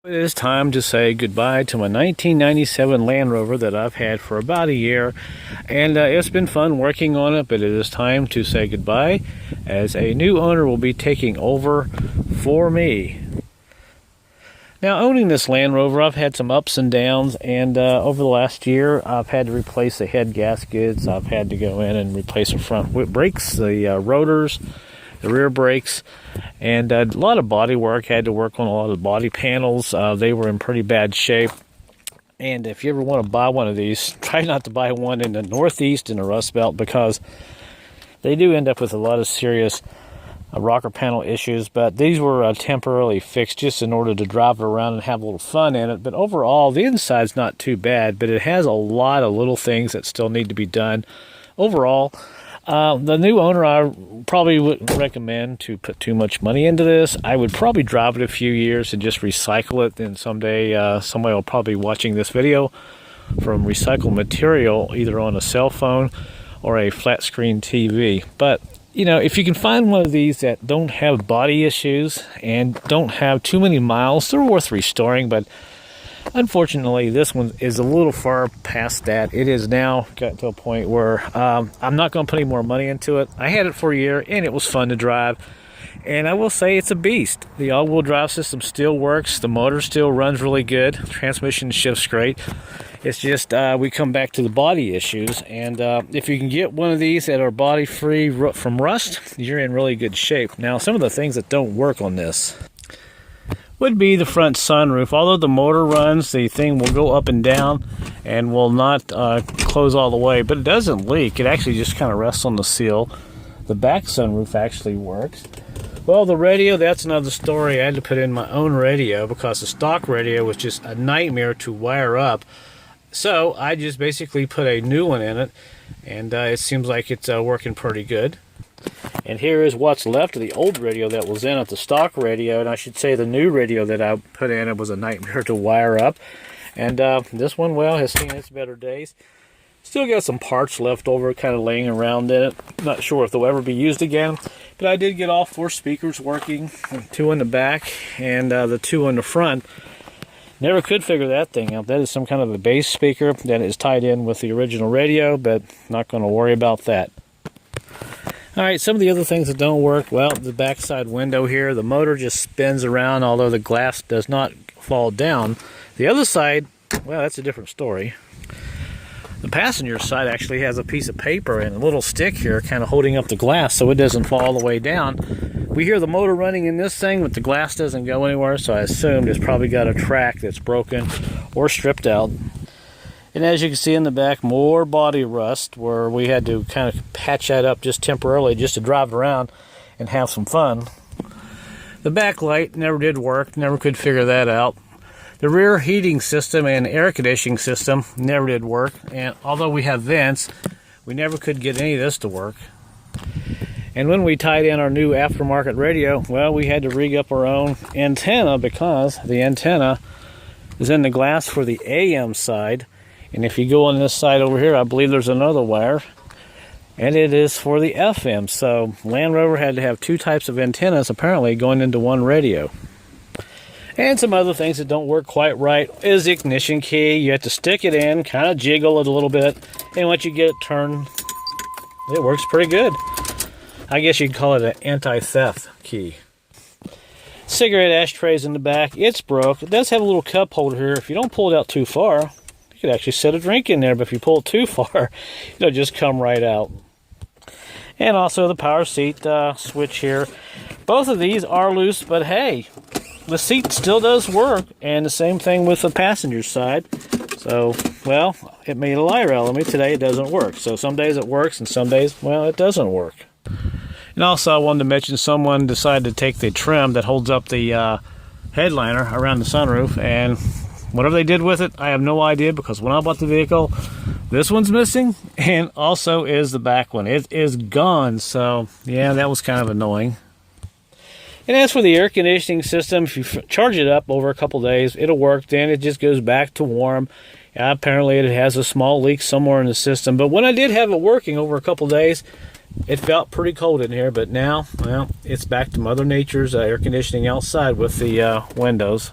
It is time to say goodbye to my 1997 Land Rover that I've had for about a year, and it's been fun working on it, but it is time to say goodbye as a new owner will be taking over for me. Now, owning this Land Rover, I've had some ups and downs, and over the last year I've had to replace the head gaskets. I've had to go in and replace the front brakes, the rotors, the rear brakes, and a lot of body work. Had to work on a lot of body panels. They were in pretty bad shape, and if you ever want to buy one of these, try not to buy one in the Northeast in the Rust Belt, because they do end up with a lot of serious rocker panel issues. But these were temporarily fixed just in order to drive it around and have a little fun in it. But overall, the inside's not too bad, but it has a lot of little things that still need to be done. Overall, the new owner, I probably wouldn't recommend to put too much money into this. I would probably drive it a few years and just recycle it. Then someday somebody will probably be watching this video from recycled material, either on a cell phone or a flat screen TV. But you know, if you can find one of these that don't have body issues and don't have too many miles, they're worth restoring. But unfortunately, this one is a little far past that. It is now got to a point where I'm not going to put any more money into it. I had it for a year, and it was fun to drive. And I will say it's a beast. The all-wheel drive system still works. The motor still runs really good. Transmission shifts great. It's just we come back to the body issues. And if you can get one of these that are body-free from rust, you're in really good shape. Now, some of the things that don't work on this would be the front sunroof. Although the motor runs, the thing will go up and down and will not close all the way, but it doesn't leak. It actually just kind of rests on the seal. The back sunroof actually works. Well, the radio, that's another story. I had to put in my own radio because the stock radio was just a nightmare to wire up. So I just basically put a new one in it, and it seems like it's working pretty good. And here is what's left of the old radio that was in it, the stock radio. And I should say the new radio that I put in, it was a nightmare to wire up. And this one, well, has seen its better days. Still got some parts left over kind of laying around in it. Not sure if they'll ever be used again. But I did get all 4 speakers working, 2 in the back and the 2 in the front. Never could figure that thing out. That is some kind of a bass speaker that is tied in with the original radio, but not going to worry about that. Alright, some of the other things that don't work, well, the backside window here, the motor just spins around, although the glass does not fall down. The other side, well, that's a different story. The passenger side actually has a piece of paper and a little stick here kind of holding up the glass so it doesn't fall all the way down. We hear the motor running in this thing, but the glass doesn't go anywhere, so I assumed it's probably got a track that's broken or stripped out. And as you can see in the back, more body rust, where we had to kind of patch that up just temporarily just to drive around and have some fun. The back light never did work, never could figure that out. The rear heating system and air conditioning system never did work, and although we have vents, we never could get any of this to work. And when we tied in our new aftermarket radio, well, we had to rig up our own antenna because the antenna is in the glass for the AM side. And if you go on this side over here, I believe there's another wire, and it is for the FM. So Land Rover had to have 2 types of antennas apparently going into one radio. And some other things that don't work quite right is the ignition key. You have to stick it in, kind of jiggle it a little bit, and once you get it turned, it works pretty good. I guess you'd call it an anti-theft key. Cigarette ashtrays in the back, it's broke. It does have a little cup holder here. If you don't pull it out too far, you could actually set a drink in there, but if you pull it too far, it'll just come right out. And also the power seat switch here. Both of these are loose, but hey, the seat still does work, and the same thing with the passenger side. So, well, it made a liar out of me. Today it doesn't work. So some days it works, and some days, well, it doesn't work. And also I wanted to mention someone decided to take the trim that holds up the headliner around the sunroof, and whatever they did with it, I have no idea, because when I bought the vehicle, this one's missing, and also is the back one. It is gone, so yeah, that was kind of annoying. And as for the air conditioning system, if you charge it up over a couple days, it'll work. Then it just goes back to warm. Apparently it has a small leak somewhere in the system, but when I did have it working over a couple days, It felt pretty cold in here, but now, well, it's back to Mother Nature's air conditioning outside with the windows.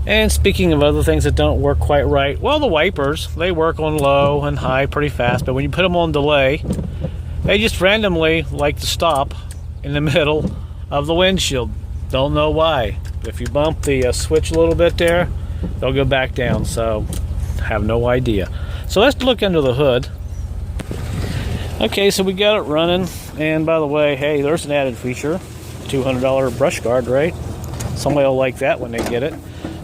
And speaking of other things that don't work quite right, well, the wipers, they work on low and high pretty fast, but when you put them on delay, they just randomly like to stop in the middle of the windshield. Don't know why. If you bump the switch a little bit there, they'll go back down, so have no idea. So let's look under the hood. Okay, so we got it running, and by the way, hey, there's an added feature, $200 brush guard, right? Somebody will like that when they get it.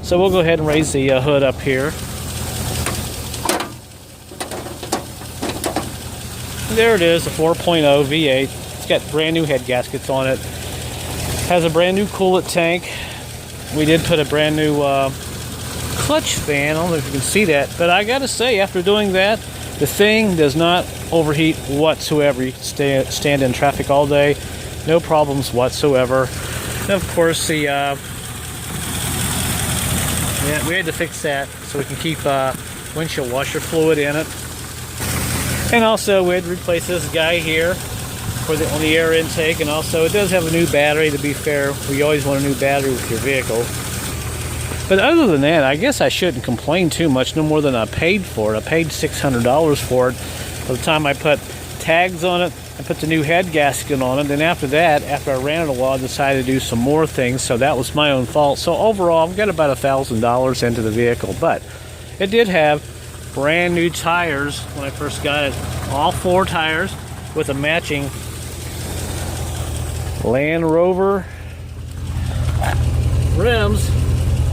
So we'll go ahead and raise the hood up here. There it is, the 4.0 V8. It's got brand new head gaskets on it. Has a brand new coolant tank. We did put a brand new clutch fan. I don't know if you can see that, but I gotta say, after doing that, the thing does not overheat whatsoever. You can stand in traffic all day, no problems whatsoever. And of course, the yeah, we had to fix that so we can keep windshield washer fluid in it. And also we had to replace this guy here for on the air intake, and also it does have a new battery. To be fair, we always want a new battery with your vehicle. But other than that, I guess I shouldn't complain too much, no more than I paid for it. I paid $600 for it. By the time I put tags on it, I put the new head gasket on it. Then after that, after I ran it a while, I decided to do some more things. So that was my own fault. So overall, I've got about $1,000 into the vehicle. But it did have brand new tires when I first got it. All 4 tires with a matching Land Rover rims.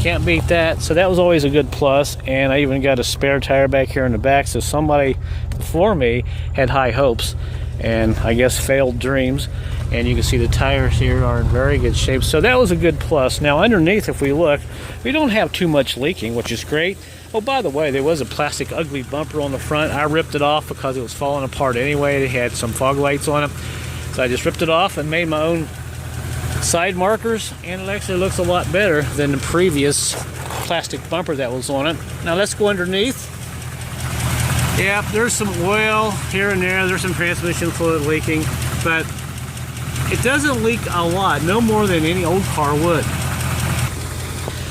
Can't beat that. So that was always a good plus. And I even got a spare tire back here in the back. So somebody before me had high hopes and I guess failed dreams. And you can see the tires here are in very good shape. So that was a good plus. Now underneath, if we look, we don't have too much leaking, which is great. Oh, by the way, there was a plastic ugly bumper on the front. I ripped it off because it was falling apart anyway. It had some fog lights on it. So I just ripped it off and made my own side markers, and it actually looks a lot better than the previous plastic bumper that was on it. Now let's go underneath. Yeah, there's some oil here and there. There's some transmission fluid leaking, but it doesn't leak a lot, no more than any old car would.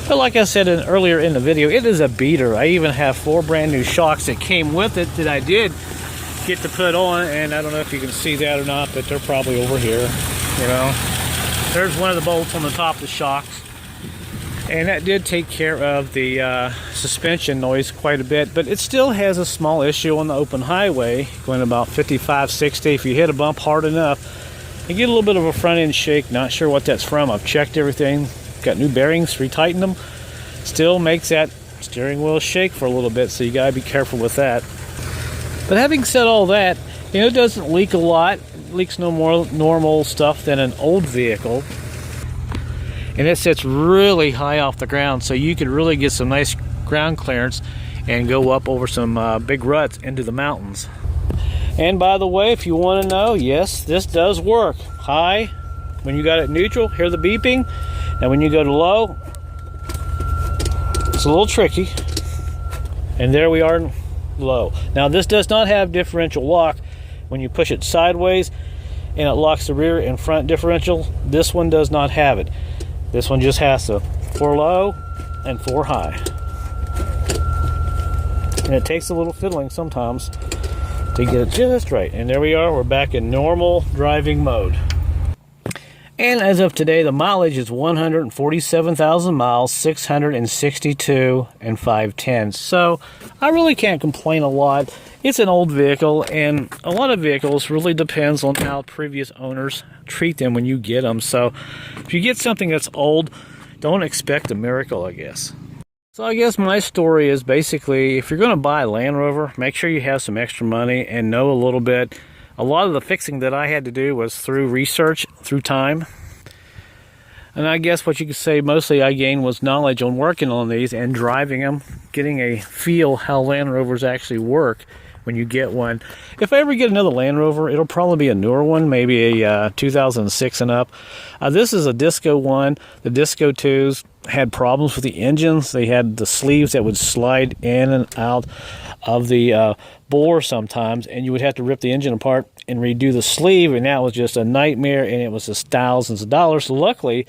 But like I said earlier in the video, it is a beater. I even have 4 brand new shocks that came with it that I did get to put on, and I don't know if you can see that or not, but they're probably over here, you know. There's one of the bolts on the top of the shocks, and that did take care of the suspension noise quite a bit, but it still has a small issue on the open highway going about 55, 60. If you hit a bump hard enough, you get a little bit of a front end shake. Not sure what that's from. I've checked everything, got new bearings, retightened them. Still makes that steering wheel shake for a little bit, so you gotta be careful with that. But having said all that, you know, it doesn't leak a lot. It leaks no more normal stuff than an old vehicle. And it sits really high off the ground, so you could really get some nice ground clearance and go up over some big ruts into the mountains. And by the way, if you want to know, yes, this does work. High, when you got it neutral, hear the beeping. And when you go to low, it's a little tricky. And there we are, low. Now this does not have differential lock. When you push it sideways and it locks the rear and front differential, this one does not have it. This one just has to 4 low and 4 high. And it takes a little fiddling sometimes to get it just right. And there we are, we're back in normal driving mode. And as of today, the mileage is 147,000 miles, 662 and 5/10. So I really can't complain a lot. It's an old vehicle, and a lot of vehicles really depends on how previous owners treat them when you get them. So if you get something that's old, don't expect a miracle, I guess. So I guess my story is basically, if you're going to buy a Land Rover, make sure you have some extra money and know a little bit. A lot of the fixing that I had to do was through research, through time. And I guess what you could say mostly I gained was knowledge on working on these and driving them, getting a feel how Land Rovers actually work when you get one. If I ever get another Land Rover, it'll probably be a newer one, maybe a 2006 and up. This is a Disco 1. The Disco 2s had problems with the engines. They had the sleeves that would slide in and out of the bore sometimes, and you would have to rip the engine apart and redo the sleeve, and that was just a nightmare, and it was just thousands of dollars. So luckily,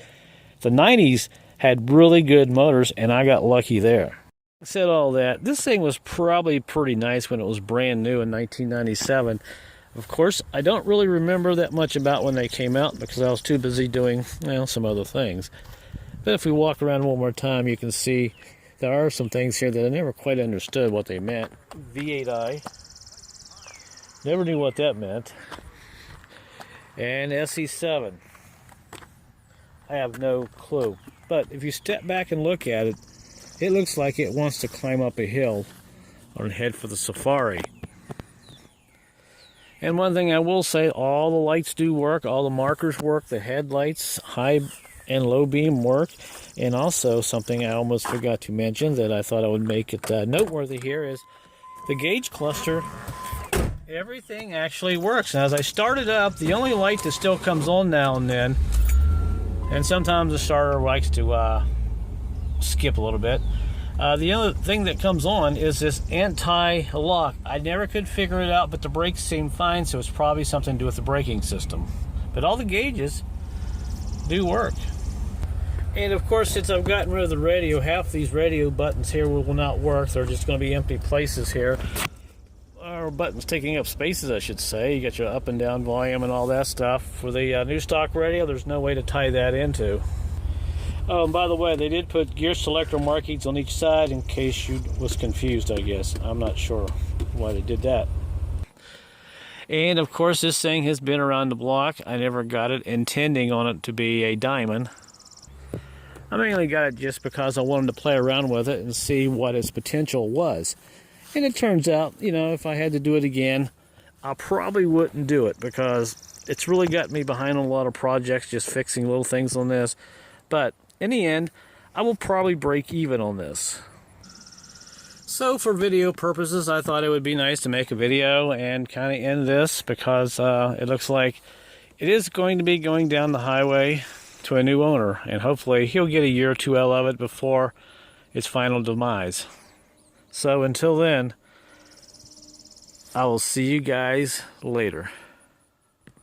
the 90s had really good motors, and I got lucky there. I said all that. This thing was probably pretty nice when it was brand new in 1997. Of course, I don't really remember that much about when they came out because I was too busy doing, well, some other things. But if we walk around one more time, you can see there are some things here that I never quite understood what they meant. V8i. Never knew what that meant. And SE7. I have no clue. But if you step back and look at it, it looks like it wants to climb up a hill and head for the safari. And one thing I will say, all the lights do work, all the markers work, the headlights, high and low beam work. And also something I almost forgot to mention that I thought I would make it noteworthy here is the gauge cluster. Everything actually works. And as I start it up, the only light that still comes on now and then, and sometimes the starter likes to skip a little bit. The other thing that comes on is this anti-lock. I never could figure it out, but the brakes seem fine, so it's probably something to do with the braking system. But all the gauges do work. And of course, since I've gotten rid of the radio, half these radio buttons here will not work. They're just going to be empty places here. Or buttons taking up spaces, I should say. You got your up and down volume and all that stuff. For the new stock radio, there's no way to tie that into. Oh, and by the way, they did put gear selector markings on each side in case you was confused, I guess. I'm not sure why they did that. And of course, this thing has been around the block. I never got it intending on it to be a diamond. I mainly got it just because I wanted to play around with it and see what its potential was. And it turns out, you know, if I had to do it again, I probably wouldn't do it because it's really got me behind on a lot of projects just fixing little things on this. But in the end, I will probably break even on this. So for video purposes, I thought it would be nice to make a video and kind of end this because it looks like it is going to be going down the highway to a new owner, and hopefully he'll get a year or two out of it before its final demise. So until then, I will see you guys later.